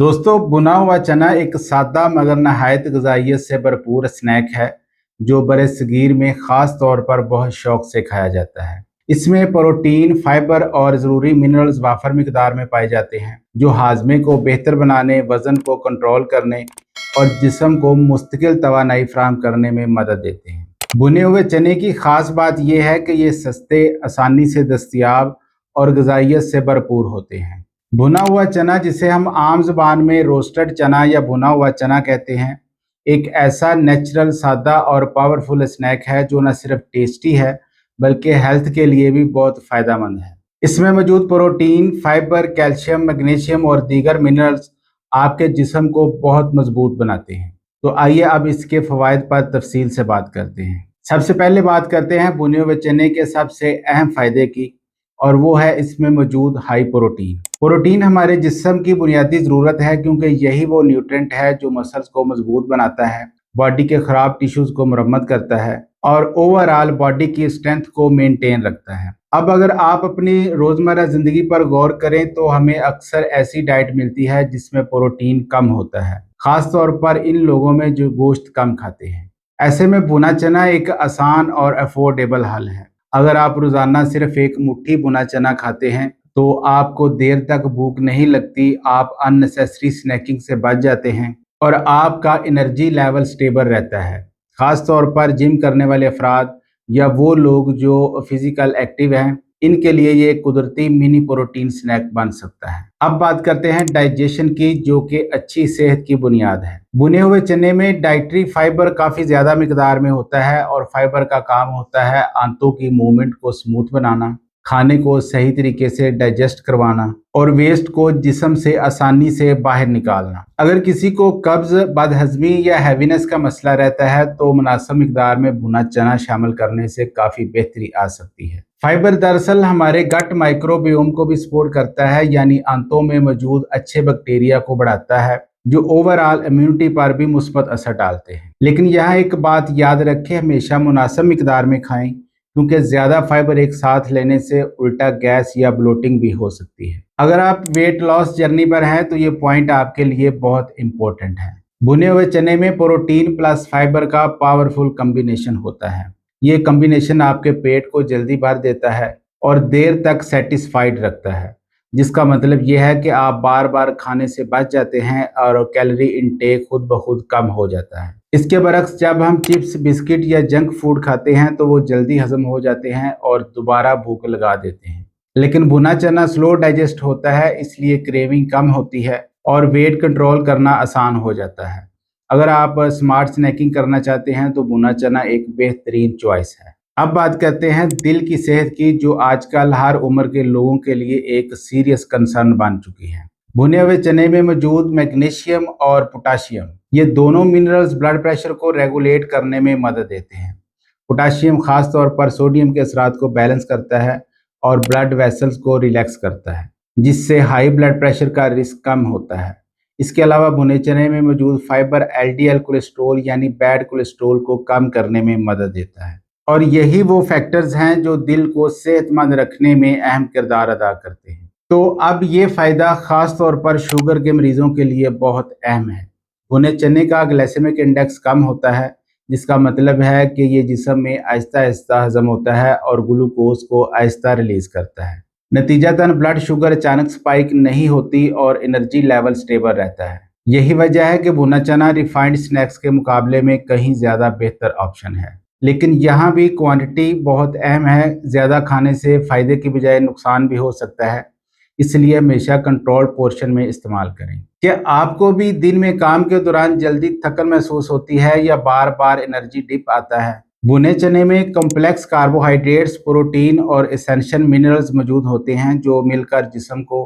दोस्तों, भुना हुआ चना एक सादा मगर नहायत ग़िज़ाइयत से भरपूर स्नैक है जो बरसगीर में ख़ास तौर पर बहुत शौक से खाया जाता है। इसमें प्रोटीन, फाइबर और ज़रूरी मिनरल्स वाफर मिकदार में पाए जाते हैं जो हाजमे को बेहतर बनाने, वज़न को कंट्रोल करने और जिस्म को मुस्तकिल तवानाई फराहम करने में मदद देते हैं। भुने हुए चने की ख़ास बात यह है कि ये सस्ते, आसानी से दस्तयाब और ग़िज़ाइयत से भरपूर होते हैं। भुना हुआ चना, जिसे हम आम ज़ुबान में रोस्टेड चना या भुना हुआ चना कहते हैं, एक ऐसा नेचुरल, सादा और पावरफुल स्नैक है जो न सिर्फ टेस्टी है बल्कि हेल्थ के लिए भी बहुत फ़ायदेमंद है। इसमें मौजूद प्रोटीन, फाइबर, कैल्शियम, मैग्नीशियम और दीगर मिनरल्स आपके जिस्म को बहुत मजबूत बनाते हैं। तो आइए अब इसके फ़वाइद पर तफसील से बात करते हैं। सबसे पहले बात करते हैं भुने हुए चने के सबसे अहम फ़ायदे की, और वो है इसमें मौजूद हाई प्रोटीन। प्रोटीन हमारे जिस्म की बुनियादी ज़रूरत है क्योंकि यही वो न्यूट्रिएंट है जो मसल्स को मजबूत बनाता है, बॉडी के ख़राब टिश्यूज़ को मरम्मत करता है और ओवरऑल बॉडी की स्ट्रेंथ को मेंटेन रखता है। अब अगर आप अपनी रोज़मर्रा ज़िंदगी पर गौर करें तो हमें अक्सर ऐसी डाइट मिलती है जिसमें प्रोटीन कम होता है, ख़ास तौर पर इन लोगों में जो गोश्त कम खाते हैं। ऐसे में भुना चना एक आसान और अफोर्डेबल हल है। अगर आप रोज़ाना सिर्फ एक मुट्ठी भुना चना खाते हैं तो आपको देर तक भूख नहीं लगती, आप अननेसेसरी स्नैकिंग से बच जाते हैं और आपका एनर्जी लेवल स्टेबल रहता है। ख़ास तौर पर जिम करने वाले अफराद या वो लोग जो फिज़िकल एक्टिव हैं, इनके लिए ये एक कुदरती मिनी प्रोटीन स्नैक बन सकता है। अब बात करते हैं डाइजेशन की, जो कि अच्छी सेहत की बुनियाद है। भुने हुए चने में डाइटरी फाइबर काफ़ी ज़्यादा मिकदार में होता है और फाइबर का काम होता है आंतों की मूवमेंट को स्मूथ बनाना, खाने को सही तरीके से डाइजेस्ट करवाना और वेस्ट को जिस्म से आसानी से बाहर निकालना। अगर किसी को कब्ज़, बदहज़मी या हैवीनेस का मसला रहता है तो मुनासिब मिकदार में भुना चना शामिल करने से काफ़ी बेहतरी आ सकती है। फाइबर दरअसल हमारे गट माइक्रोबियोम को भी सपोर्ट करता है, यानी आंतों में मौजूद अच्छे बैक्टीरिया को बढ़ाता है जो ओवरऑल इम्यूनिटी पर भी मुस्बत असर डालते हैं। लेकिन यहाँ एक बात याद रखें, हमेशा मुनासिब मिकदार में खाएं क्योंकि ज़्यादा फाइबर एक साथ लेने से उल्टा गैस या ब्लोटिंग भी हो सकती है। अगर आप वेट लॉस जर्नी पर हैं तो ये पॉइंट आपके लिए बहुत इंपॉर्टेंट है। भुने हुए चने में प्रोटीन प्लस फाइबर का पावरफुल कम्बिनेशन होता है। ये कम्बिनेशन आपके पेट को जल्दी भर देता है और देर तक सेटिस्फाइड रखता है, जिसका मतलब यह है कि आप बार बार खाने से बच जाते हैं और कैलोरी इनटेक खुद ब खुद कम हो जाता है। इसके बरक्स जब हम चिप्स, बिस्किट या जंक फूड खाते हैं तो वो जल्दी हजम हो जाते हैं और दोबारा भूख लगा देते हैं। लेकिन भुना चना स्लो डाइजेस्ट होता है, इसलिए क्रेविंग कम होती है और वेट कंट्रोल करना आसान हो जाता है। अगर आप स्मार्ट स्नैकिंग करना चाहते हैं तो भुना चना एक बेहतरीन चॉइस है। अब बात करते हैं दिल की सेहत की, जो आजकल हर उम्र के लोगों के लिए एक सीरियस कंसर्न बन चुकी है। भुने हुए चने में मौजूद मैग्नीशियम और पोटाशियम, ये दोनों मिनरल्स ब्लड प्रेशर को रेगुलेट करने में मदद देते हैं। पोटाशियम खास तौर पर सोडियम के असरात को बैलेंस करता है और ब्लड वेसल्स को रिलैक्स करता है, जिससे हाई ब्लड प्रेशर का रिस्क कम होता है। इसके अलावा भुने चने में मौजूद फाइबर एलडीएल कोलेस्ट्रॉल यानी बैड कोलेस्ट्रॉल को कम करने में मदद देता है और यही वो फैक्टर्स हैं जो दिल को सेहतमंद रखने में अहम किरदार अदा करते हैं। तो अब ये फ़ायदा ख़ास तौर पर शुगर के मरीज़ों के लिए बहुत अहम है। भुने चने का ग्लाइसेमिक इंडेक्स कम होता है, जिसका मतलब है कि ये जिस्म में आहिस्ता आहिस्ता हज़म होता है और ग्लूकोज को आहिस्ता रिलीज़ करता है। नतीजतन ब्लड शुगर अचानक स्पाइक नहीं होती और एनर्जी लेवल स्टेबल रहता है। यही वजह है कि भुना चना रिफाइंड स्नैक्स के मुकाबले में कहीं ज़्यादा बेहतर ऑप्शन है। लेकिन यहाँ भी क्वांटिटी बहुत अहम है। ज़्यादा खाने से फ़ायदे की बजाय नुकसान भी हो सकता है, इसलिए हमेशा कंट्रोल पोर्शन में इस्तेमाल करें। क्या आपको भी दिन में काम के दौरान जल्दी थकन महसूस होती है या बार बार एनर्जी डिप आता है? भुने चने में कॉम्प्लेक्स कार्बोहाइड्रेट्स, प्रोटीन और एसेंशियल मिनरल्स मौजूद होते हैं जो मिलकर जिस्म को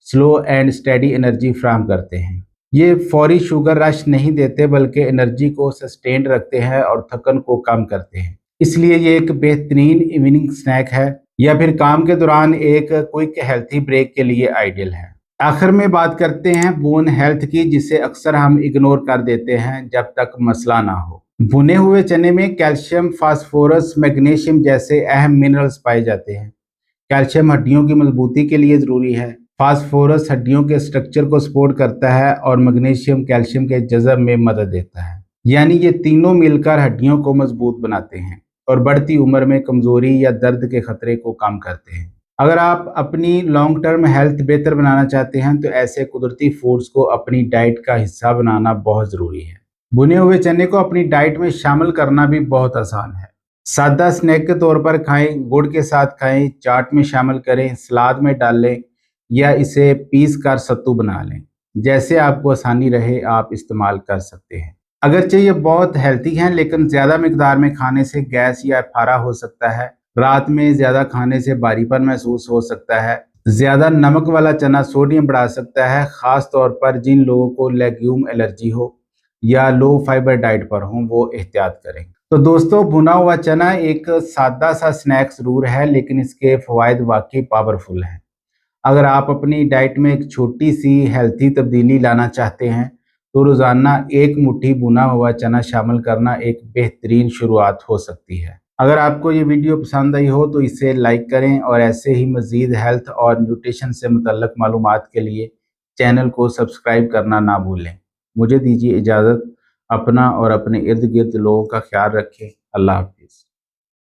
स्लो एंड स्टेडी एनर्जी फराहम करते हैं। ये फौरी शुगर रश नहीं देते बल्कि एनर्जी को सस्टेन्ड रखते हैं और थकन को कम करते हैं। इसलिए ये एक बेहतरीन इवनिंग स्नैक है या फिर काम के दौरान एक क्विक हेल्थी ब्रेक के लिए आइडियल है। आखिर में बात करते हैं बोन हेल्थ की, जिसे अक्सर हम इग्नोर कर देते हैं जब तक मसला ना हो। भुने हुए चने में कैल्शियम, फास्फोरस, मैग्नीशियम जैसे अहम मिनरल्स पाए जाते हैं। कैल्शियम हड्डियों की मजबूती के लिए ज़रूरी है। फास्फोरस हड्डियों के स्ट्रक्चर को सपोर्ट करता है और मैग्नीशियम कैल्शियम के जज़ब में मदद देता है। यानी ये तीनों मिलकर हड्डियों को मजबूत बनाते हैं और बढ़ती उम्र में कमजोरी या दर्द के खतरे को कम करते हैं। अगर आप अपनी लॉन्ग टर्म हेल्थ बेहतर बनाना चाहते हैं तो ऐसे कुदरती फूड्स को अपनी डाइट का हिस्सा बनाना बहुत ज़रूरी है। भुने हुए चने को अपनी डाइट में शामिल करना भी बहुत आसान है। सादा स्नैक के तौर पर खाएं, गुड़ के साथ खाएं, चाट में शामिल करें, सलाद में डालें या इसे पीस कर सत्तू बना लें। जैसे आपको आसानी रहे आप इस्तेमाल कर सकते हैं। अगरचे ये बहुत हेल्थी हैं लेकिन ज़्यादा मिकदार में खाने से गैस या फारा हो सकता है। रात में ज़्यादा खाने से भारीपन महसूस हो सकता है। ज़्यादा नमक वाला चना सोडियम बढ़ा सकता है, ख़ास तौर पर जिन लोगों को लेग्यूम एलर्जी हो या लो फाइबर डाइट पर हों, वो एहतियात करें। तो दोस्तों, भुना हुआ चना एक सादा सा स्नैक ज़रूर है लेकिन इसके फ़वाइद वाकई पावरफुल हैं। अगर आप अपनी डाइट में एक छोटी सी हेल्थी तब्दीली लाना चाहते हैं तो रोज़ाना एक मुट्ठी भुना हुआ चना शामिल करना एक बेहतरीन शुरुआत हो सकती है। अगर आपको ये वीडियो पसंद आई हो तो इसे लाइक करें और ऐसे ही मज़ीद हेल्थ और न्यूट्रिशन से मुतल्लिक़ मालूमात के लिए चैनल को सब्सक्राइब करना ना भूलें। मुझे दीजिए इजाज़त। अपना और अपने इर्द गिर्द लोगों का ख्याल रखें। अल्लाह हाफ़िज़।